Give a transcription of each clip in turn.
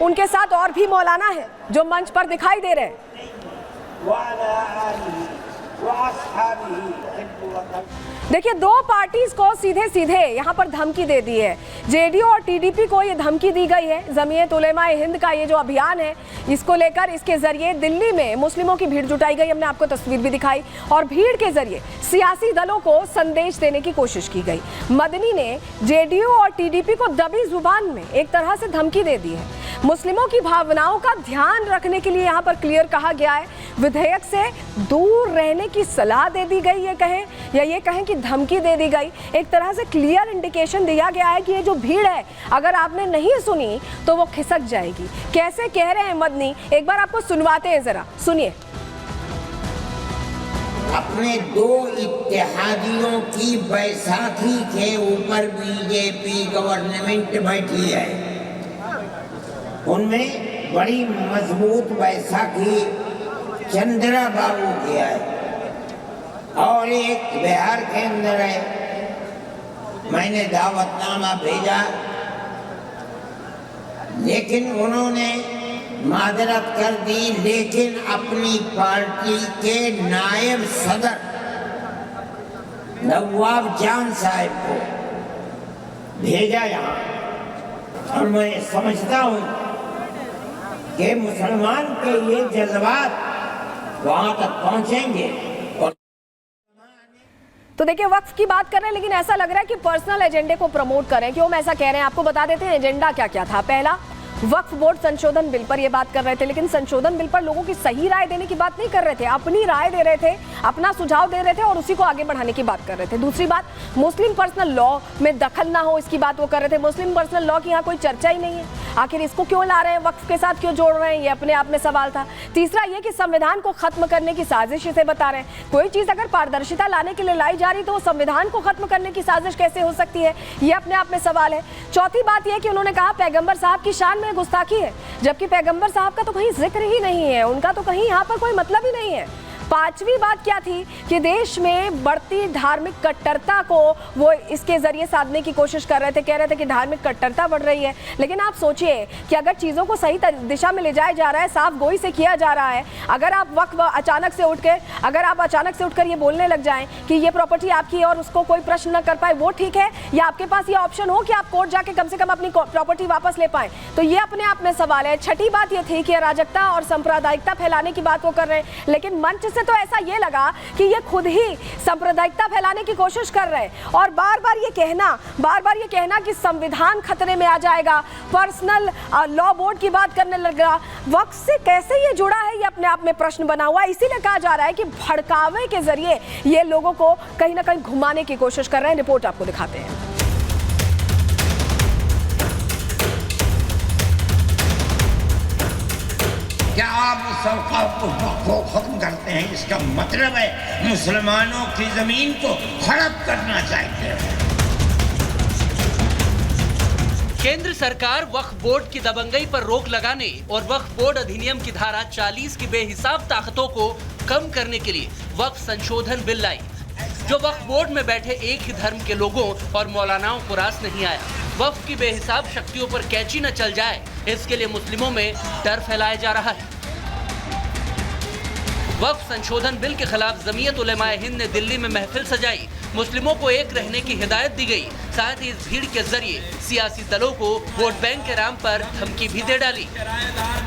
उनके साथ और भी मौलाना हैं जो मंच पर दिखाई दे रहे हैं। देखिए, दो पार्टीज को सीधे सीधे यहाँ पर धमकी दे दी है। जेडीयू और टीडीपी को ये धमकी दी गई है। जमीयत उलेमाए हिंद का ये जो अभियान है, इसको लेकर इसके जरिए दिल्ली में मुस्लिमों की भीड़ जुटाई गई। हमने आपको तस्वीर भी दिखाई और भीड़ के जरिए सियासी दलों को संदेश देने की कोशिश की गई। मदनी ने जेडीयू और टीडीपी को दबी जुबान में एक तरह से धमकी दे दी है। मुस्लिमों की भावनाओं का ध्यान रखने के लिए यहाँ पर क्लियर कहा गया है, विधेयक से दूर रहने की सलाह दे दी गई, ये कहें या ये कहें कि धमकी दे दी गई। एक तरह से क्लियर इंडिकेशन दिया गया है कि ये जो भीड़ है, अगर आपने नहीं सुनी तो वो खिसक जाएगी। कैसे कह रहे हैं मदनी, एक बार आपको सुनवाते हैं, जरा सुनिए। अपने दो इत्तेहादियों की बैसाखी के ऊपर बीजेपी गवर्नमेंट बैठी है। उनमें बड़ी मजबूत बैसाखी चंद्रा बाबू की है और एक बिहार के अंदर है। मैंने दावतनामा भेजा, लेकिन उन्होंने मादरत कर दी, लेकिन अपनी पार्टी के नायब सदर नवाब जान साहब को भेजा यहाँ। और मैं समझता हूँ कि मुसलमान के ये जज्बात वहां तक पहुंचेंगे। तो देखिए, वक्फ की बात कर रहे हैं, लेकिन ऐसा लग रहा है कि पर्सनल एजेंडे को प्रमोट करें। क्यों हम ऐसा कह रहे हैं, आपको बता देते हैं एजेंडा क्या क्या था। पहला, वक्फ बोर्ड संशोधन बिल पर ये बात कर रहे थे, लेकिन संशोधन बिल पर लोगों की सही राय देने की बात नहीं कर रहे थे, अपनी राय दे रहे थे, अपना सुझाव दे रहे थे और उसी को आगे बढ़ाने की बात कर रहे थे। दूसरी बात, मुस्लिम पर्सनल लॉ में दखल ना हो, इसकी बात वो कर रहे थे। मुस्लिम पर्सनल लॉ की यहाँ कोई चर्चा ही नहीं है, आखिर इसको क्यों ला रहे हैं, वक्फ के साथ क्यों जोड़ रहे हैं, ये अपने आप में सवाल था। तीसरा ये कि संविधान को खत्म करने की साजिश इसे बता रहे हैं। कोई चीज अगर पारदर्शिता लाने के लिए लाई जा रही तो संविधान को खत्म करने की साजिश कैसे हो सकती है, ये अपने आप में सवाल है। चौथी बात यह कि उन्होंने कहा पैगंबर साहब की शान में गुस्ताखी है, जबकि पैगंबर साहब का तो कहीं जिक्र ही नहीं है, उनका तो कहीं यहाँ पर कोई मतलब ही नहीं है। पांचवी बात क्या थी कि देश में बढ़ती धार्मिक कट्टरता को वो इसके जरिए साधने की कोशिश कर रहे थे। कह रहे थे कि धार्मिक कट्टरता बढ़ रही है, लेकिन आप सोचिए कि अगर चीज़ों को सही दिशा में ले जाया जा रहा है, साफ गोई से किया जा रहा है, अगर आप अचानक से उठकर ये बोलने लग जाएं कि ये प्रॉपर्टी आपकी है और उसको कोई प्रश्न न कर पाए, वो ठीक है, या आपके पास ये ऑप्शन हो कि आप कोर्ट जाके कम से कम अपनी प्रॉपर्टी वापस ले पाएं, तो ये अपने आप में सवाल है। छठी बात ये थी कि अराजकता और सांप्रदायिकता फैलाने की बात वो कर रहे हैं, लेकिन मंच से तो ऐसा ये लगा कि ये खुद ही सांप्रदायिकता फैलाने की कोशिश कर रहे हैं और बार बार ये कहना कि संविधान खतरे में आ जाएगा, पर्सनल लॉ बोर्ड की बात करने लगा। वक्त से कैसे ये जुड़ा है, ये अपने आप में प्रश्न बना हुआ है। इसीलिए कहा जा रहा है कि भड़कावे के जरिए ये लोगों को कहीं ना कहीं घुमाने की कोशिश कर रहे हैं। रिपोर्ट आपको दिखाते हैं। क्या आप को खत्म करते हैं, इसका मतलब है मुसलमानों की जमीन को हड़प करना चाहते हैं। केंद्र सरकार वक्फ बोर्ड की दबंगई पर रोक लगाने और वक्फ बोर्ड अधिनियम की धारा 40 की बेहिसाब ताकतों को कम करने के लिए वक्फ संशोधन बिल लाई, जो वक्फ बोर्ड में बैठे एक ही धर्म के लोगों और मौलानाओं को रास नहीं आया। वक्फ की बेहिसाब शक्तियों पर कैची न चल जाए, इसके लिए मुस्लिमों में डर फैलाया जा रहा है। वक्फ संशोधन बिल के खिलाफ जमीयत उलेमाए हिंद ने दिल्ली में महफिल सजाई, मुस्लिमों को एक रहने की हिदायत दी गई। साथ ही इस भीड़ के जरिए सियासी दलों को वोट बैंक के नाम पर धमकी भी दे डाली।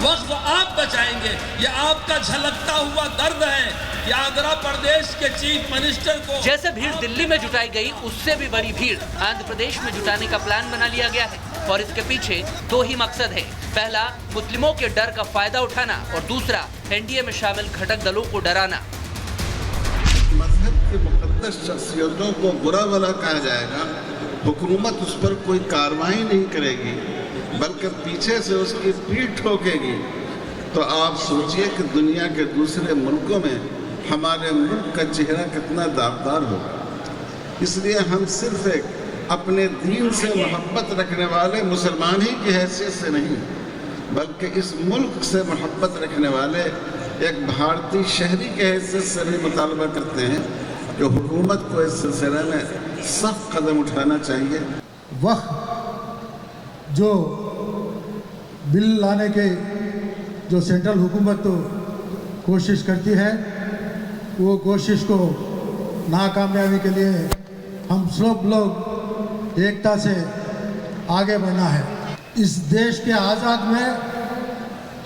वक्फ आप बचाएंगे, ये आपका झलकता हुआ दर्द है। ये आंध्र प्रदेश के चीफ मिनिस्टर को जैसे भीड़ दिल्ली में जुटाई गई, उससे भी बड़ी भीड़ आंध्र प्रदेश में जुटाने का प्लान बना लिया गया है और इसके पीछे दो ही मकसद है। पहला, मुस्लिमों के डर का फायदा उठाना और दूसरा, एनडीए में शामिल घटक दलों को डराना। मजहब के मुकद्दस शख्सियतों को बुरा भला कहा जाएगा, हुकूमत उस पर कोई कार्रवाई नहीं करेगी बल्कि पीछे से उसकी पीठ ठोकेगी, तो आप सोचिए कि दुनिया के दूसरे मुल्कों में हमारे मुल्क का चेहरा कितना दागदार हो। इसलिए हम सिर्फ एक अपने दीन से मोहब्बत रखने वाले मुसलमान ही की हैसियत से नहीं, बल्कि इस मुल्क से मोहब्बत रखने वाले एक भारतीय शहरी के हैसियत से भी मुतालबा करते हैं कि हुकूमत को इस सिलसिले में सख्त कदम उठाना चाहिए। वह जो बिल लाने के जो सेंट्रल हुकूमत तो कोशिश करती है, वो कोशिश को नाकामयाबी के लिए हम सब लोग एकता से आगे बढ़ना है। इस देश के आज़ाद में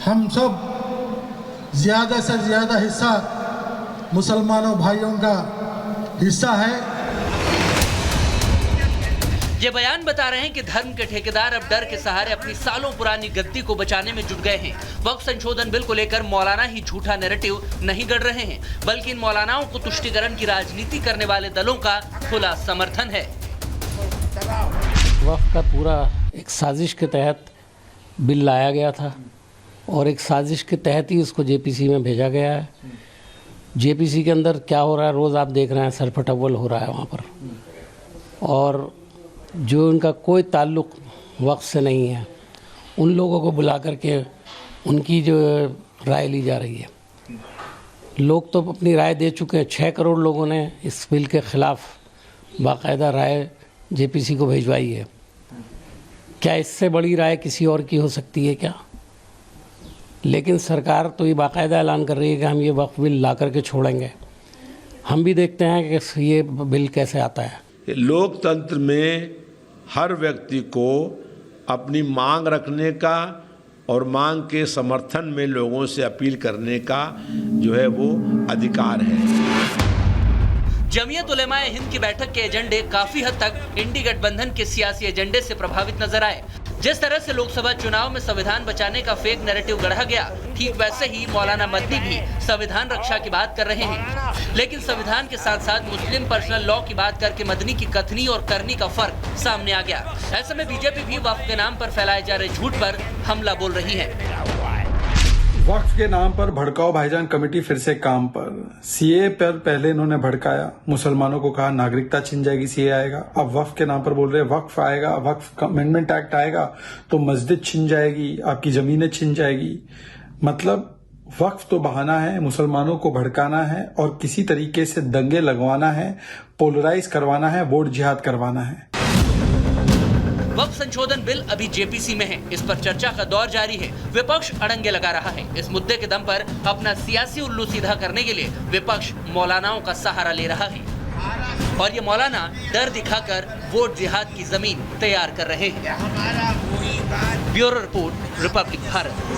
हम सब ज़्यादा से ज़्यादा हिस्सा मुसलमानों भाइयों का हिस्सा है। ये बयान बता रहे हैं कि धर्म के ठेकेदार अब डर के सहारे अपनी सालों पुरानी गद्दी को बचाने में जुट गए हैं। वक्फ संशोधन बिल को लेकर मौलाना ही झूठा नैरेटिव नहीं गढ़ रहे हैं, बल्कि इन मौलानाओं को तुष्टीकरण की राजनीति करने वाले दलों का खुला समर्थन है। वक्फ का पूरा एक साजिश के तहत बिल लाया गया था और एक साजिश के तहत ही उसको जेपीसी में भेजा गया है। जेपीसी के अंदर क्या हो रहा है रोज़ आप देख रहे हैं, सरफटअव्वल हो रहा है वहाँ पर, और जो उनका कोई ताल्लुक़ वक्फ से नहीं है उन लोगों को बुला करके उनकी जो राय ली जा रही है। लोग तो अपनी राय दे चुके हैं, 6 करोड़ लोगों ने इस बिल के ख़िलाफ़ बाकायदा राय जेपीसी को भिजवाई है। क्या इससे बड़ी राय किसी और की हो सकती है क्या? लेकिन सरकार तो ये बाकायदा ऐलान कर रही है कि हम ये वक्फ बिल ला करके छोड़ेंगे। हम भी देखते हैं कि ये बिल कैसे आता है। लोकतंत्र में हर व्यक्ति को अपनी मांग रखने का और मांग के समर्थन में लोगों से अपील करने का जो है वो अधिकार है। जमीयत उलेमाए हिंद की बैठक के एजेंडे काफी हद तक इंडी गठबंधन के सियासी एजेंडे से प्रभावित नजर आए। जिस तरह से लोकसभा चुनाव में संविधान बचाने का फेक नैरेटिव गढ़ा गया, ठीक वैसे ही मौलाना मदनी भी संविधान रक्षा की बात कर रहे हैं। लेकिन संविधान के साथ साथ मुस्लिम पर्सनल लॉ की बात करके मदनी की कथनी और करनी का फर्क सामने आ गया। ऐसे में बीजेपी भी वक्फ के नाम पर फैलाए जा रहे झूठ पर हमला बोल रही है। वक्फ के नाम पर भड़काओ भाईजान कमेटी फिर से काम पर। सीए पर पहले इन्होंने भड़काया, मुसलमानों को कहा नागरिकता छिन जाएगी, सीए आएगा। अब वक्फ के नाम पर बोल रहे वक्फ आएगा, वक्फ अमेंडमेंट एक्ट आएगा तो मस्जिद छिन जाएगी, आपकी जमीनें छिन जाएगी। मतलब वक्फ तो बहाना है, मुसलमानों को भड़काना है और किसी तरीके से दंगे लगवाना है, पोलराइज करवाना है, वोट जिहाद करवाना है। वक्फ संशोधन बिल अभी जेपीसी में है, इस पर चर्चा का दौर जारी है। विपक्ष अड़ंगे लगा रहा है। इस मुद्दे के दम पर अपना सियासी उल्लू सीधा करने के लिए विपक्ष मौलानाओं का सहारा ले रहा है और ये मौलाना डर दिखाकर वोट जिहाद की जमीन तैयार कर रहे हैं। Bureau report, Republic Bharat.